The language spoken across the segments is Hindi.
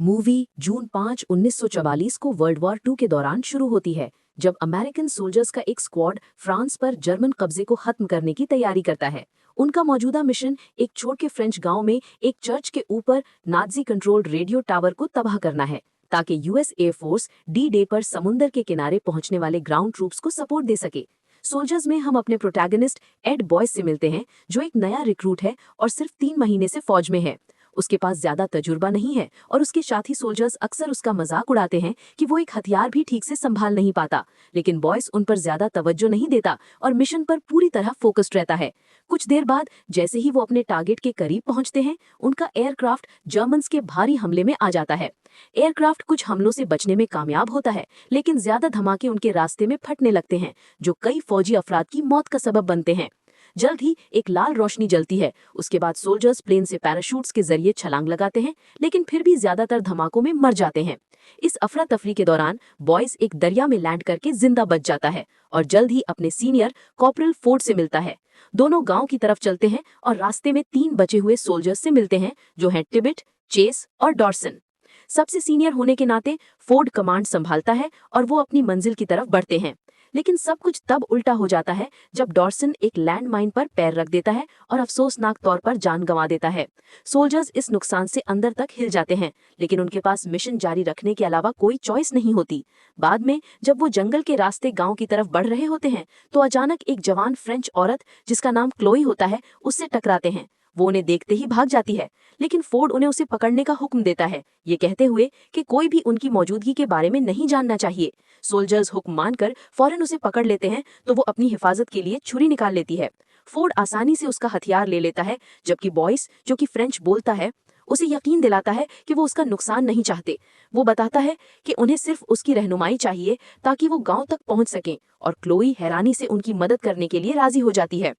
मूवी जून 5, 1944 को वर्ल्ड वॉर II के दौरान शुरू होती है, जब अमेरिकन सोल्जर्स का एक स्क्वाड फ्रांस पर जर्मन कब्जे को खत्म करने की तैयारी करता है। उनका मौजूदा मिशन एक छोटे फ्रेंच गांव में एक चर्च के ऊपर नाजी कंट्रोल्ड रेडियो टावर को तबाह करना है, ताकि यूएस एयरफोर्स डी-डे पर समुंदर के किनारे पहुंचने वाले ग्राउंड ट्रूप्स को सपोर्ट दे सके। सोल्जर्स में हम अपने प्रोटैगनिस्ट एड बॉयस से मिलते हैं, जो एक नया रिक्रूट है और सिर्फ 3 महीने से फौज में है। उसके पास ज्यादा तजुर्बा नहीं है और उसके साथी सोल्जर्स अक्सर उसका मजाक उड़ाते हैं कि वो एक हथियार भी ठीक से संभाल नहीं पाता, लेकिन बॉयस उन पर ज्यादा तवज्जो नहीं देता और मिशन पर पूरी तरह फोकस्ड रहता है। कुछ देर बाद जैसे ही वो अपने टारगेट के करीब पहुंचते हैं, उनका एयरक्राफ्ट जर्मन्स के भारी हमले में आ जाता है। एयरक्राफ्ट कुछ हमलों से बचने में कामयाब होता है, लेकिन ज्यादा धमाके उनके रास्ते में फटने लगते हैं, जो कई फौजी अफराद की मौत का सबब बनते हैं। जल्द ही एक लाल रोशनी जलती है। उसके बाद सोल्जर्स प्लेन से पैराशूट्स के जरिए छलांग लगाते हैं, लेकिन फिर भी ज्यादातर धमाकों में मर जाते हैं। इस अफरा तफरी के दौरान बॉयस एक दरिया में लैंड करके जिंदा बच जाता है और जल्द ही अपने सीनियर कॉर्पोरल फोर्ड से मिलता है। दोनों गांव की तरफ चलते हैं और रास्ते में 3 बचे हुए सोल्जर्स से मिलते हैं, जो हैं टिबिट, चेस और डॉर्सन। सबसे सीनियर होने के नाते फोर्ड कमांड संभालता है और वो अपनी मंजिल की तरफ बढ़ते हैं। लेकिन सब कुछ तब उल्टा हो जाता है जब डॉर्सन एक लैंडमाइन पर पैर रख देता है और अफसोसनाक तौर पर जान गंवा देता है। सोल्जर्स इस नुकसान से अंदर तक हिल जाते हैं, लेकिन उनके पास मिशन जारी रखने के अलावा कोई चॉइस नहीं होती। बाद में जब वो जंगल के रास्ते गांव की तरफ बढ़ रहे होते हैं, तो अचानक एक जवान फ्रेंच औरत जिसका नाम क्लोई होता है, उससे टकराते हैं। वो उन्हें देखते ही भाग जाती है, लेकिन फोर्ड उन्हें उसे पकड़ने का हुक्म देता है, ये कहते हुए कि कोई भी उनकी मौजूदगी के बारे में नहीं जानना चाहिए। सोल्जर्स हुक्म मानकर फौरन उसे पकड़ लेते हैं, तो वो अपनी हिफाजत के लिए छुरी निकाल लेती है। फोर्ड आसानी से उसका हथियार ले लेता है, जबकि बॉयस, जो कि फ्रेंच बोलता है, उसे यकीन दिलाता है कि वो उसका नुकसान नहीं चाहते। वो बताता है कि उन्हें सिर्फ उसकी रहनुमाई चाहिए ताकि वो गांव तक पहुंच सकें, और क्लोई हैरानी से उनकी मदद करने के लिए राजी हो जाती है।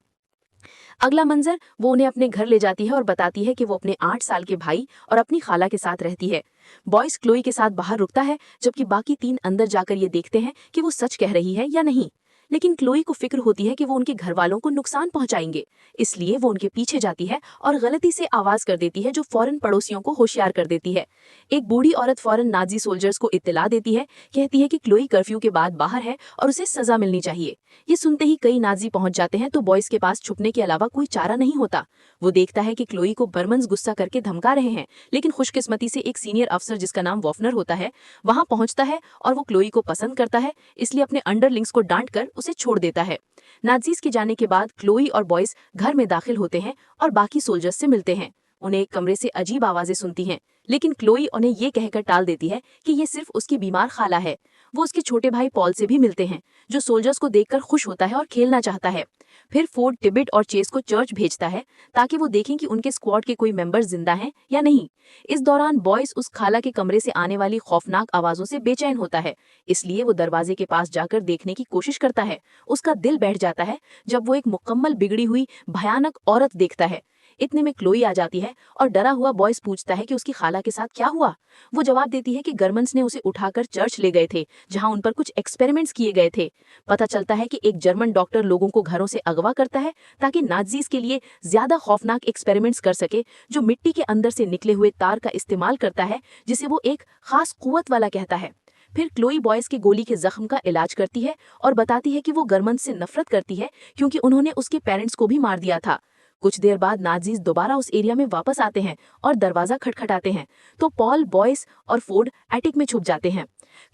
अगला मंजर वो उन्हें अपने घर ले जाती है और बताती है कि वो अपने 8 साल के भाई और अपनी खाला के साथ रहती है। बॉयस क्लोई के साथ बाहर रुकता है, जबकि बाकी 3 अंदर जाकर ये देखते हैं कि वो सच कह रही है या नहीं। लेकिन क्लोई को फिक्र होती है कि वो उनके घर वालों को नुकसान पहुंचाएंगे, इसलिए वो उनके पीछे जाती है और गलती से आवाज कर देती है, जो फौरन पड़ोसियों को होशियार कर देती है। एक बूढ़ी औरत फौरन नाजी सोल्जर्स को इत्तला देती है, कहती है कि क्लोई कर्फ्यू के बाद बाहर है और उसे सजा मिलनी चाहिए। ये सुनते ही कई नाजी पहुंच जाते हैं, तो बॉयस के पास छुपने के अलावा कोई चारा नहीं होता। वो देखता है कि क्लोई को बर्मन्स गुस्सा करके धमका रहे हैं, लेकिन खुशकिस्मती से एक सीनियर अफसर जिसका नाम वॉफनर होता है वहां पहुंचता है और वो क्लोई को पसंद करता है, इसलिए अपने अंडरलिंग्स को डांट कर उसे छोड़ देता है। नाजीज के जाने के बाद क्लोई और बॉयस घर में दाखिल होते हैं और बाकी सोल्जर्स से मिलते हैं। उन्हें एक कमरे से अजीब आवाजें सुनती हैं, लेकिन क्लोई उन्हें ये कहकर टाल देती है कि ये सिर्फ उसकी बीमार खाला है। वो उसके छोटे भाई पॉल से भी मिलते हैं, जो सोल्जर्स को देखकर खुश होता है और खेलना चाहता है। फिर फोर्ड टिबिट और चेस को चर्च भेजता है ताकि वो देखें कि उनके स्क्वाड के कोई मेंबर जिंदा हैं या नहीं। इस दौरान बॉयस उस खाला के कमरे से आने वाली खौफनाक आवाजों से बेचैन होता है, इसलिए वो दरवाजे के पास जाकर देखने की कोशिश करता है। उसका दिल बैठ जाता है जब वो एक मुकम्मल बिगड़ी हुई भयानक औरत देखता है। इतने में क्लोई आ जाती है और डरा हुआ बॉयस पूछता है कि उसकी खाला के साथ क्या हुआ। वो जवाब देती है कि जर्मन्स ने उसे उठाकर चर्च ले गए थे, जहां उन पर कुछ एक्सपेरिमेंट्स किए गए थे। पता चलता है कि एक जर्मन डॉक्टर लोगों को घरों से अगवा करता है ताकि नाजीज के लिए ज्यादा खौफनाक एक्सपेरिमेंट्स कर सके, जो मिट्टी के अंदर से निकले हुए तार का इस्तेमाल करता है, जिसे वो एक खास कुव्वत वाला कहता है। फिर क्लोई बॉयस के गोली के जख्म का इलाज करती है और बताती है कि वो जर्मन्स से नफरत करती है, क्योंकि उन्होंने उसके पेरेंट्स को भी मार दिया था। कुछ देर बाद नाजीज दोबारा उस एरिया में वापस आते हैं और दरवाजा खटखटाते हैं, तो पॉल, बॉयस और फोर्ड एटिक में छुप जाते हैं।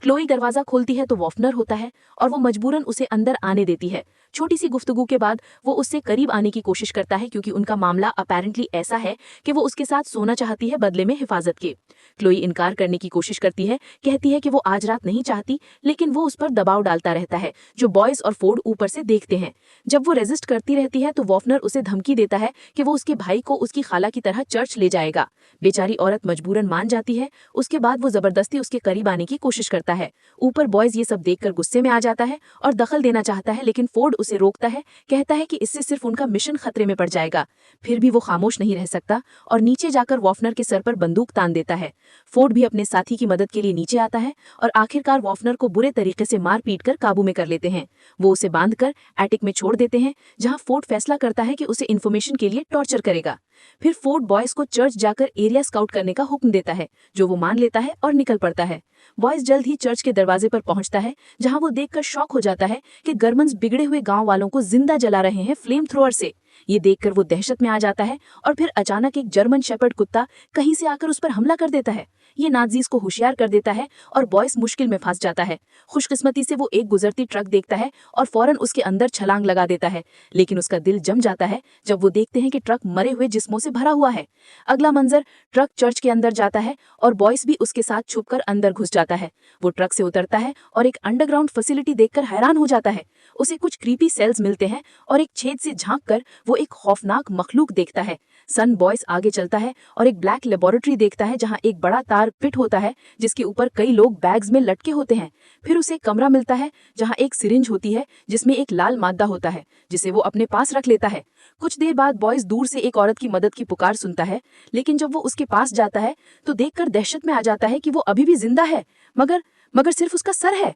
क्लोई दरवाजा खोलती है तो वॉफनर होता है और वो मजबूरन उसे अंदर आने देती है। छोटी सी गुफ्तगू के बाद वो उससे करीब आने की कोशिश करता है, क्योंकि उनका मामला अपेरेंटली ऐसा है कि वो उसके साथ सोना चाहती है बदले में हिफाजत के। क्लोई इनकार करने की कोशिश करती है, कहती है कि वो आज रात नहीं चाहती, लेकिन वो उस पर दबाव डालता रहता है, जो बॉयस और फोर्ड ऊपर से देखते हैं। जब वो रेजिस्ट करती रहती है तो वॉफनर उसे धमकी देता है कि वो उसके भाई को उसकी खाला की तरह चर्च ले जाएगा। बेचारी औरत मजबूरन मान जाती है। उसके बाद वो जबरदस्ती उसके करीब आने की कोशिश करता है। ऊपर बॉयज ये सब देखकर गुस्से में आ जाता है और दखल देना चाहता है, लेकिन फोर्ड उसे रोकता है, कहता है कि इससे सिर्फ उनका मिशन खतरे में पड़ जाएगा। फिर भी वो खामोश नहीं रह सकता और नीचे जाकर वॉफनर के सर पर बंदूक तान देता है। फोर्ड भी अपने साथी की मदद के लिए नीचे आता है और आखिरकार वॉफनर को बुरे तरीके से मार पीट कर काबू में कर लेते हैं। वो उसे बांधकर एटिक में छोड़ देते हैं, जहां फोर्ड फैसला करता है कि उसे इन्फॉर्मेशन के लिए टॉर्चर करेगा। फिर फोर्ड बॉयज को चर्च जाकर एरिया स्काउट करने का हुक्म देता है, जो वो मान लेता है और निकल पड़ता है। बॉयज जल्द ही चर्च के दरवाजे पर पहुंचता है, जहां वो देखकर शॉक हो जाता है कि गरमन्स बिगड़े हुए गांव वालों को जिंदा जला रहे हैं फ्लेम थ्रोअर से। ये देखकर वो दहशत में आ जाता है और फिर अचानक एक जर्मन शेपर्ड कुत्ता कहीं से आकर उस पर हमला कर देता है। ये नाज़ीज़ को होशियार कर देता है और बॉयस मुश्किल में फंस जाता है। खुशकिस्मती से वो एक गुजरती ट्रक देखता है और फौरन उसके अंदर छलांग लगा देता है, लेकिन उसका दिल जम जाता है जब वो देखते हैं कि ट्रक मरे हुए जिस्मों से भरा हुआ है। अगला मंजर, ट्रक चर्च के अंदर जाता है और बॉयस भी उसके साथ छुपकर अंदर घुस जाता है। वो ट्रक से उतरता है और एक अंडरग्राउंड फैसिलिटी देखकर हैरान हो जाता है। उसे कुछ क्रीपी सेल्स मिलते हैं और एक छेद से झांककर वो एक खौफनाक मखलूक देखता है। सन बॉयस आगे चलता है और एक ब्लैक लेबोरेटरी देखता है, जहां एक बड़ा तार फिट होता है जिसके ऊपर कई लोग बैग्स में लटके होते हैं। फिर उसे एक कमरा मिलता है जहां एक सिरिंज होती है जिसमें एक लाल मादा होता है, जिसे वो अपने पास रख लेता है। कुछ देर बाद बॉयस दूर से एक औरत की मदद की पुकार सुनता है, लेकिन जब वो उसके पास जाता है तो देखकर दहशत में आ जाता है कि वो अभी भी जिंदा है, मगर सिर्फ उसका सर है।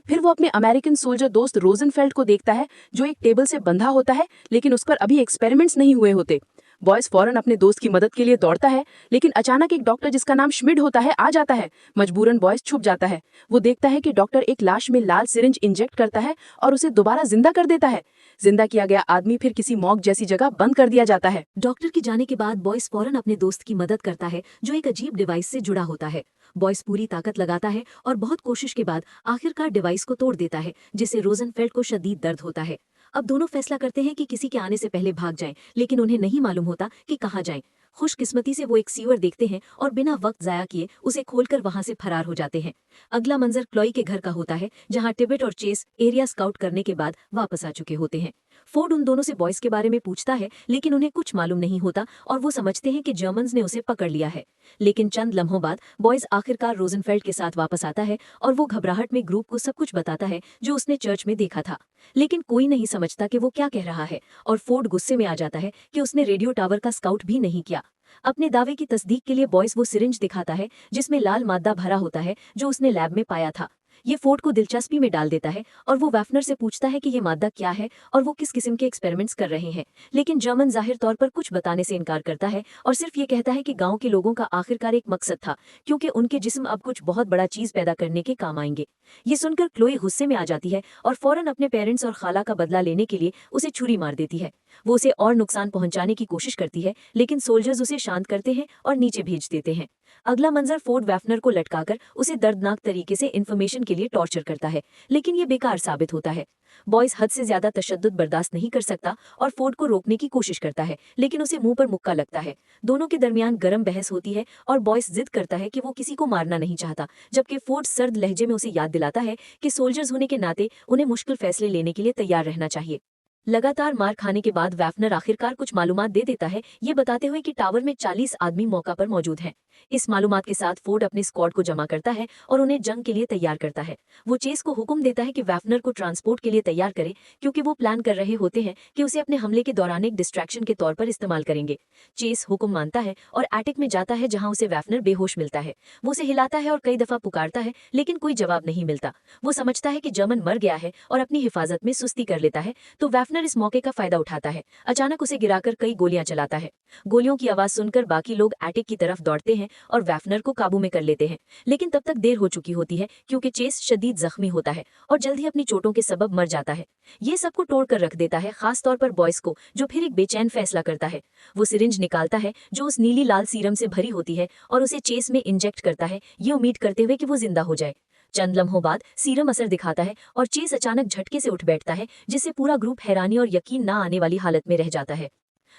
फिर वो अपने अमेरिकन सोल्जर दोस्त रोजनफेल्ड को देखता है, जो एक टेबल से बंधा होता है, लेकिन उस पर अभी एक्सपेरिमेंट्स नहीं हुए होते। बॉयस फौरन अपने दोस्त की मदद के लिए दौड़ता है, लेकिन अचानक एक डॉक्टर जिसका नाम श्मिड होता है आ जाता है। मजबूरन बॉयस छुप जाता है। वो देखता है कि डॉक्टर एक लाश में लाल सिरिंज इंजेक्ट करता है और उसे दोबारा जिंदा कर देता है। जिंदा किया गया आदमी फिर किसी मॉर्ग जैसी जगह बंद कर दिया जाता है। डॉक्टर के जाने के बाद बॉयस फौरन अपने दोस्त की मदद करता है, जो एक अजीब डिवाइस से जुड़ा होता है। बॉयस पूरी ताकत लगाता है और बहुत कोशिश के बाद आखिरकार डिवाइस को तोड़ देता है, जिससे रोजनफेल्ड को शदीद दर्द होता है। अब दोनों फैसला करते हैं कि किसी के आने से पहले भाग जाएं, लेकिन उन्हें नहीं मालूम होता कि कहाँ जाएं। खुशकिस्मती से वो एक सीवर देखते हैं और बिना वक्त जाया किए उसे खोलकर वहां से फरार हो जाते हैं। अगला मंजर क्लॉई के घर का होता है, जहां टिबेट और चेस एरिया स्काउट करने के बाद वापस आ चुके होते हैं। फोर्ड उन दोनों से बॉयस के बारे में पूछता है, लेकिन उन्हें कुछ मालूम नहीं होता और वो समझते हैं कि जर्मन्स ने उसे पकड़ लिया है। लेकिन चंद लम्हों बाद बॉयस आखिरकार रोजनफेल्ड के साथ वापस आता है और वो घबराहट में ग्रुप को सब कुछ बताता है जो उसने चर्च में देखा था। लेकिन कोई नहीं समझता कि वो क्या कह रहा है और फोर्ड गुस्से में आ जाता है कि उसने रेडियो टावर का स्काउट भी नहीं किया। अपने दावे की तस्दीक के लिए बॉयस वो सिरिंज दिखाता है जिसमें लाल मादा भरा होता है, जो उसने लैब में पाया था। ये फोर्ड को दिलचस्पी में डाल देता है और वो वैफनर से पूछता है कि ये मादा क्या है और वो किस किस्म के एक्सपेरिमेंट्स कर रहे हैं। लेकिन जर्मन जाहिर तौर पर कुछ बताने से इनकार करता है और सिर्फ ये कहता है कि गांव के लोगों का आखिरकार एक मकसद था, क्योंकि उनके जिस्म अब कुछ बहुत बड़ा चीज पैदा करने के काम आएंगे। ये सुनकर क्लोई गुस्से में आ जाती है और फौरन अपने पेरेंट्स और खाला का बदला लेने के लिए उसे छुरी मार देती है। वो उसे और नुकसान पहुंचाने की कोशिश करती है, लेकिन सोल्जर्स उसे शांत करते हैं और नीचे भेज देते हैं। अगला मंजर, फोर्ड वैफनर को लटकाकर उसे दर्दनाक तरीके से इन्फॉर्मेशन के लिए टॉर्चर करता है, लेकिन ये बेकार साबित होता है। बॉयस हद से ज्यादा तशद्दुद बर्दाश्त नहीं कर सकता और फोर्ड को रोकने की कोशिश करता है, लेकिन उसे मुंह पर मुक्का लगता है। दोनों के दरमियान गर्म बहस होती है और बॉयस जिद करता है कि वो किसी को मारना नहीं चाहता, जबकि फोर्ड सर्द लहजे में उसे याद दिलाता है कि सोल्जर्स होने के नाते उन्हें मुश्किल फैसले लेने के लिए तैयार रहना चाहिए। लगातार मार खाने के बाद वैफनर आखिरकार कुछ मालूमात दे देता है, ये बताते हुए कि टावर में 40 आदमी मौका पर मौजूद हैं। इस मालूमात के साथ फोर्ड अपने स्क्वाड को जमा करता है और उन्हें जंग के लिए तैयार करता है। वो चेस को हुक्म देता है कि वैफनर को ट्रांसपोर्ट के लिए तैयार करे, क्योंकि वो प्लान कर रहे होते हैं कि उसे अपने हमले के दौरान एक डिस्ट्रैक्शन के तौर पर इस्तेमाल करेंगे। चेस हुक्म मानता है और एटिक में जाता है, जहां उसे वैफनर बेहोश मिलता है। वो उसे हिलाता है और कई दफा पुकारता है, लेकिन कोई जवाब नहीं मिलता। वो समझता है कि जर्मन मर गया है और अपनी हिफाजत में सुस्ती कर लेता है, तो वैफनर इस मौके का फायदा उठाता है। अचानक उसे गिराकर कई गोलियां चलाता है। गोलियों की आवाज सुनकर बाकी लोग एटिक की तरफ दौड़ते हैं और वैफनर को काबू में कर लेते हैं, लेकिन तब तक देर हो चुकी होती है, क्योंकि चेस शदीद जख्मी होता है और जल्द ही अपनी चोटों के सबब मर जाता है। ये सबको तोड़कर रख देता है, खास तौर पर बॉयस को, जो फिर एक बेचैन फैसला करता है। वो सिरिंज निकालता है जो उस नीली लाल सीरम से भरी होती है और उसे चेस में इंजेक्ट करता है, ये उम्मीद करते हुए कि वो जिंदा हो जाए। चंद लम्हों बाद सीरम असर दिखाता है और चेस अचानक झटके से उठ बैठता है, जिससे पूरा ग्रुप हैरानी और यकीन न आने वाली हालत में रह जाता है।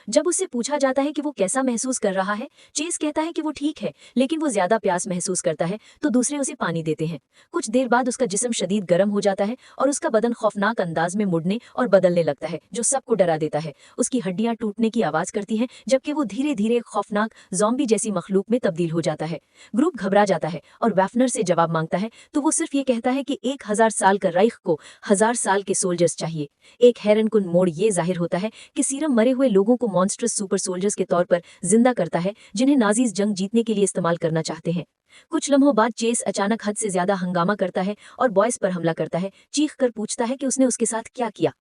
जब उससे पूछा जाता है कि वो कैसा महसूस कर रहा है, चेस कहता है कि वो ठीक है, लेकिन वो ज्यादा प्यास महसूस करता है, तो दूसरे उसे पानी देते हैं। कुछ देर बाद उसका जिस्म शदीद गर्म हो जाता है और उसका बदन खौफनाक अंदाज में मुड़ने और बदलने लगता है, जो सबको डरा देता है। उसकी हड्डियां टूटने की आवाज करती हैं, जबकि वो धीरे धीरे खौफनाक ज़ॉम्बी जैसी मखलूक में तब्दील हो जाता है। ग्रुप घबरा जाता है और वैफनर से जवाब मांगता है, तो वो सिर्फ ये कहता है कि 1000 साल का राइख को 1000 साल के सोल्जर्स चाहिए। एक हैरनकुन मोड़ ये जाहिर होता है कि सीरम मरे हुए लोगों को मॉन्स्ट्रस सुपर सोल्जर्स के तौर पर जिंदा करता है, जिन्हें नाजीज जंग जीतने के लिए इस्तेमाल करना चाहते हैं। कुछ लम्हों बाद चेस अचानक हद से ज्यादा हंगामा करता है और बॉयस पर हमला करता है, चीख कर पूछता है कि उसने उसके साथ क्या किया।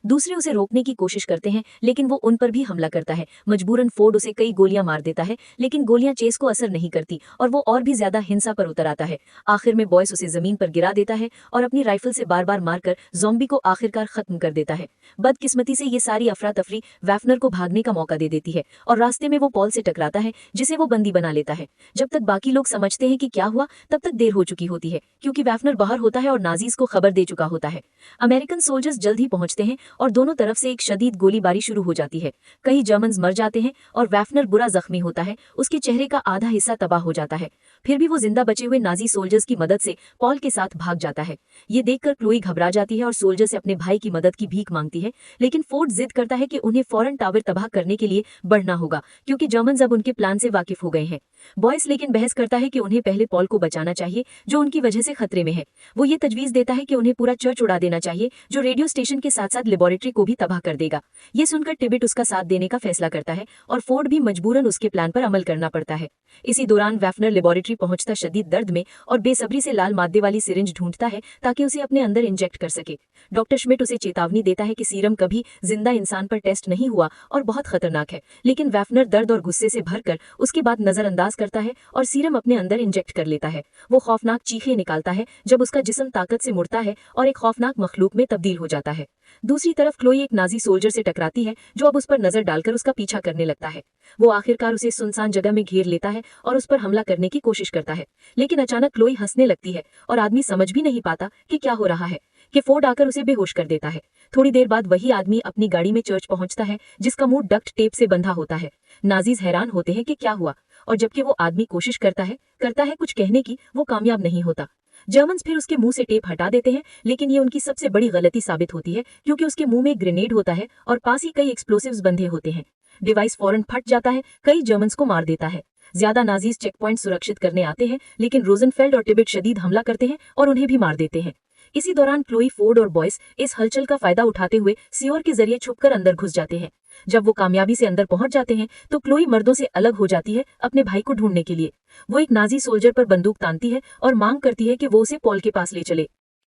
दूसरे उसे रोकने की कोशिश करते हैं, लेकिन वो उन पर भी हमला करता है। मजबूरन फोर्ड उसे कई गोलियां मार देता है, लेकिन गोलियां चेस को असर नहीं करती और वो और भी ज्यादा हिंसा पर उतर आता है। आखिर में बॉयस उसे जमीन पर गिरा देता है और अपनी राइफल से बार बार मारकर ज़ॉम्बी को आखिरकार खत्म कर देता है। बदकिस्मती से ये सारी अफरा तफरी वैफनर को भागने का मौका दे देती है और रास्ते में वो पॉल से टकराता है, जिसे वो बंदी बना लेता है। जब तक बाकी लोग समझते हैं कि क्या हुआ, तब तक देर हो चुकी होती है, क्योंकि वैफनर बाहर होता है और नाजीज को खबर दे चुका होता है। अमेरिकन सोल्जर्स जल्द ही पहुंचते हैं और दोनों तरफ से एक शदीद गोलीबारी शुरू हो जाती है। कई जर्मन्स मर जाते हैं और वैफनर बुरा जख्मी होता है, उसके चेहरे का आधा हिस्सा तबाह हो जाता है। फिर भी वो जिंदा बचे हुए नाजी सोल्जर्स की मदद से पॉल के साथ भाग जाता है। ये देखकर क्लोई घबरा जाती है और सोल्जर से अपने भाई की मदद की भीख मांगती है, लेकिन फोर्ड जिद करता है कि उन्हें फौरन टावर तबाह करने के लिए बढ़ना होगा, क्योंकि जर्मन्स अब उनके प्लान से वाकिफ हो गए हैं। बॉयस लेकिन बहस करता है कि उन्हें पहले पॉल को बचाना चाहिए, जो उनकी वजह से खतरे में है। वो ये तजवीज देता है कि उन्हें पूरा चर्च उड़ा देना चाहिए, जो रेडियो स्टेशन के साथ साथ लेबोरेटरी को भी तबाह कर देगा। ये सुनकर टिबिट उसका साथ देने का फैसला करता है और फोर्ड भी मजबूरन उसके प्लान पर अमल करना पड़ता है। इसी दौरान वैफनर लेबोरेटरी पहुंचता शदीद दर्द में और बेसब्री से लाल मादे वाली सिरिंज ढूंढता है ताकि उसे अपने अंदर इंजेक्ट कर सके। डॉक्टर श्मिट उसे चेतावनी देता है कि सीरम कभी जिंदा इंसान पर टेस्ट नहीं हुआ और बहुत खतरनाक है, लेकिन वैफनर दर्द और गुस्से से भरकर उसके बाद नजरअंदाज करता है और सीरम अपने अंदर इंजेक्ट कर लेता है। वो खौफनाक चीखें निकालता है जब उसका जिस्म ताकत से मुड़ता है और एक खौफनाक मखलूक में तब्दील हो जाता है। दूसरी तरफ क्लोई एक नाजी सोल्जर से टकराती है, जो अब उस पर नजर डालकर उसका पीछा करने लगता है। वो आखिरकार उसे सुनसान जगह में घेर लेता है और उस पर हमला करने की कोशिश करता है, लेकिन अचानक क्लोई हंसने लगती है और आदमी समझ भी नहीं पाता कि क्या हो रहा है कि फोर्ड आकर उसे बेहोश कर देता है। थोड़ी देर बाद वही आदमी अपनी गाड़ी में चर्च पहुंचता है, जिसका मुंह डक्ट टेप से बंधा होता है। नाजीज हैरान होते हैं कि क्या हुआ, और जबकि वो आदमी कोशिश करता है कुछ कहने की, वो कामयाब नहीं होता। जर्मन्स फिर उसके मुंह से टेप हटा देते हैं, लेकिन ये उनकी सबसे बड़ी गलती साबित होती है, क्योंकि उसके मुंह में एक ग्रेनेड होता है और पास ही कई एक्सप्लोसिव्स बंधे होते हैं। डिवाइस फौरन फट जाता है, कई जर्मन्स को मार देता है। ज्यादा नाजीज चेक पॉइंट सुरक्षित करने आते हैं, लेकिन रोजनफेल्ड और टिबिट शदीद हमला करते हैं और उन्हें भी मार देते हैं। इसी दौरान क्लोई, फोर्ड और बॉयस इस हलचल का फायदा उठाते हुए सीवर के जरिए छुपकर अंदर घुस जाते हैं। जब वो कामयाबी से अंदर पहुंच जाते हैं तो क्लोई मर्दों से अलग हो जाती है अपने भाई को ढूंढने के लिए। वो एक नाजी सोल्जर पर बंदूक तानती है और मांग करती है कि वो उसे पॉल के पास ले चले।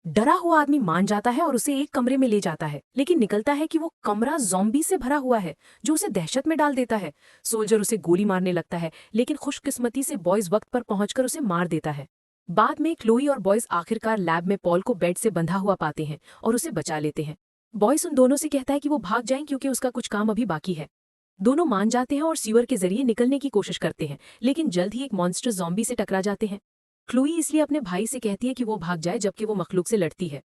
डरा हुआ आदमी मान जाता है और उसे एक कमरे में ले जाता है, लेकिन निकलता है कि वो कमरा ज़ॉम्बी से भरा हुआ है, जो उसे दहशत में डाल देता है। सोल्जर उसे गोली मारने लगता है, लेकिन खुशकिस्मती से बॉयज वक्त पर पहुंचकर उसे मार देता है। बाद में क्लोई और बॉयज आखिरकार लैब में पॉल को बेड से बंधा हुआ पाते हैं और उसे बचा लेते हैं। बॉयज उन दोनों से कहता है कि वो भाग जाएं, क्योंकि उसका कुछ काम अभी बाकी है। दोनों मान जाते हैं और सीवर के जरिए निकलने की कोशिश करते हैं, लेकिन जल्द ही एक मॉन्स्टर ज़ॉम्बी से टकरा जाते हैं। क्लोई इसलिए अपने भाई से कहती है कि वो भाग जाए, जबकि वो मखलूक से लड़ती है।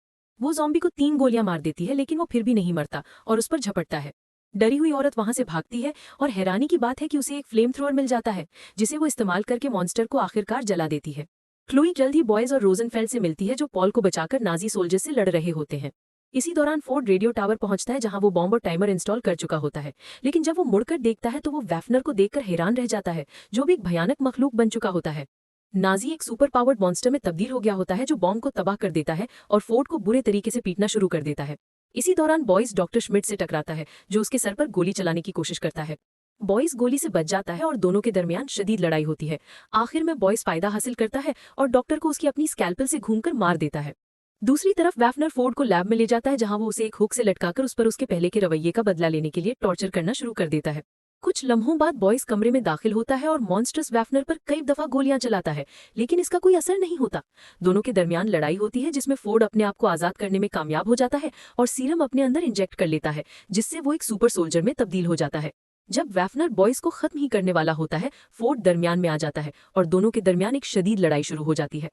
वो ज़ॉम्बी को 3 गोलियां मार देती है, लेकिन वो फिर भी नहीं मरता और उस पर झपटता है। डरी हुई औरत वहां से भागती है और हैरानी की बात है कि उसे एक फ्लेम थ्रोअर मिल जाता है, जिसे वो इस्तेमाल करके मॉन्स्टर को आखिरकार जला देती है। क्लोई जल्द ही बॉयज और रोजनफेल्ड से मिलती है, जो पॉल को बचाकर नाजी सोल्जर से लड़ रहे होते हैं। इसी दौरान फोर्ड रेडियो टावर पहुंचता है, जहां वो बॉम्ब और टाइमर इंस्टॉल कर चुका होता है, लेकिन जब वो मुड़कर देखता है तो वो वैफनर को देखकर हैरान रह जाता है, जो भी एक भयानक मखलूक बन चुका होता है। नाजी एक सुपर पावर्ड मॉन्स्टर में तब्दील हो गया होता है, जो बॉम्ब को तबाह कर देता है और फोर्ड को बुरे तरीके से पीटना शुरू कर देता है। इसी दौरान बॉयज डॉक्टर श्मिट से टकराता है, जो उसके सर पर गोली चलाने की कोशिश करता है। बॉयज गोली से बच जाता है और दोनों के दरमियान शदीद लड़ाई होती है। आखिर में बॉयज फायदा हासिल करता है और डॉक्टर को उसकी अपनी स्कैल्पल से घूमकर मार देता है। दूसरी तरफ वैफनर फोर्ड को लैब में ले जाता है, जहां वो उसे एक हुक से लटकाकर उस पर उसके पहले के रवैये का बदला लेने के लिए टॉर्चर करना शुरू कर देता है। कुछ लम्हों बाद बॉयज कमरे में दाखिल होता है और मॉन्स्टर्स वैफनर पर कई दफा गोलियां चलाता है, लेकिन इसका कोई असर नहीं होता। दोनों के दरमियान लड़ाई होती है, जिसमें फोर्ड अपने आप को आजाद करने में कामयाब हो जाता है और सीरम अपने अंदर इंजेक्ट कर लेता है, जिससे वो एक सुपर सोल्जर में तब्दील हो जाता है। जब वैफनर बॉयज को खत्म ही करने वाला होता है, फोर्ड दरमियान में आ जाता है और दोनों के दरमियान एक शदीद लड़ाई शुरू हो जाती है।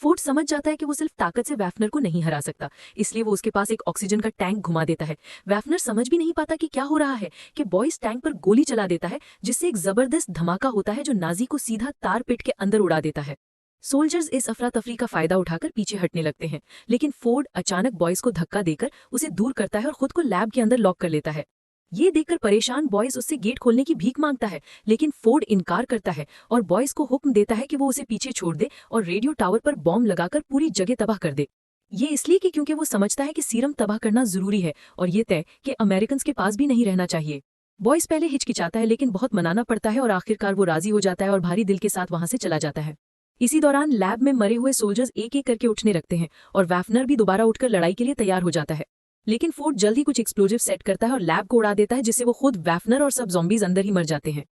फोर्ड समझ जाता है कि वो सिर्फ ताकत से वैफनर को नहीं हरा सकता, इसलिए वो उसके पास एक ऑक्सीजन का टैंक घुमा देता है। वैफनर समझ भी नहीं पाता कि क्या हो रहा है कि बॉयज टैंक पर गोली चला देता है, जिससे एक जबरदस्त धमाका होता है, जो नाजी को सीधा तार पिट के अंदर उड़ा देता है। सोल्जर्स इस अफरा तफरी का फायदा उठाकर पीछे हटने लगते हैं, लेकिन फोर्ड अचानक बॉयज को धक्का देकर उसे दूर करता है और खुद को लैब के अंदर लॉक कर लेता है। ये देखकर परेशान बॉयज उससे गेट खोलने की भीख मांगता है, लेकिन फोर्ड इनकार करता है और बॉयज को हुक्म देता है कि वो उसे पीछे छोड़ दे और रेडियो टावर पर बॉम्ब लगाकर पूरी जगह तबाह कर दे। ये इसलिए कि क्योंकि वो समझता है कि सीरम तबाह करना जरूरी है और ये तय कि अमेरिकन के पास भी नहीं रहना चाहिए। बॉयज पहले हिचकिचाता है, लेकिन बहुत मनाना पड़ता है और आखिरकार वो राजी हो जाता है और भारी दिल के साथ वहां से चला जाता है। इसी दौरान लैब में मरे हुए सोल्जर्स एक एक करके उठने लगते हैं और वैफनर भी दोबारा उठकर लड़ाई के लिए तैयार हो जाता है, लेकिन फोर्ड जल्द ही कुछ एक्सप्लोजिव सेट करता है और लैब को उड़ा देता है, जिससे वो खुद, वैफनर और सब ज़ॉम्बीज अंदर ही मर जाते हैं।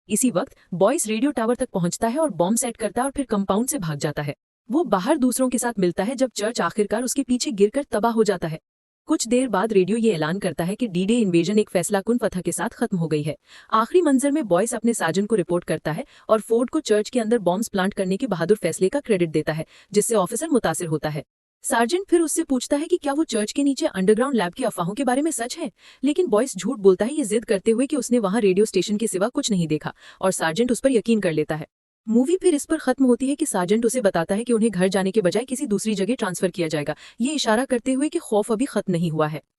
इसी वक्त बॉयस रेडियो टावर तक पहुंचता है और बॉम्ब सेट करता है और फिर कंपाउंड से भाग जाता है। वो बाहर दूसरों के साथ मिलता है जब चर्च आखिरकार उसके पीछे गिरकर तबाह हो जाता है। कुछ देर बाद रेडियो ये ऐलान करता है कि डी-डे इन्वेजन एक फैसलाकुन फतह के साथ खत्म हो गई है। आखिरी मंजर में बॉयस अपने साजन को रिपोर्ट करता है और फोर्ड को चर्च के अंदर बॉम्ब्स प्लांट करने के बहादुर फैसले का क्रेडिट देता है, जिससे ऑफिसर मुतासिर होता है। सार्जेंट फिर उससे पूछता है कि क्या वो चर्च के नीचे अंडरग्राउंड लैब की अफवाहों के बारे में सच है, लेकिन बॉयस झूठ बोलता है, ये जिद करते हुए कि उसने वहां रेडियो स्टेशन के सिवा कुछ नहीं देखा, और सार्जेंट उस पर यकीन कर लेता है। मूवी फिर इस पर खत्म होती है कि सार्जेंट उसे बताता है कि उन्हें घर जाने के बजाय किसी दूसरी जगह ट्रांसफर किया जाएगा, ये इशारा करते हुए कि खौफ अभी खत्म नहीं हुआ है।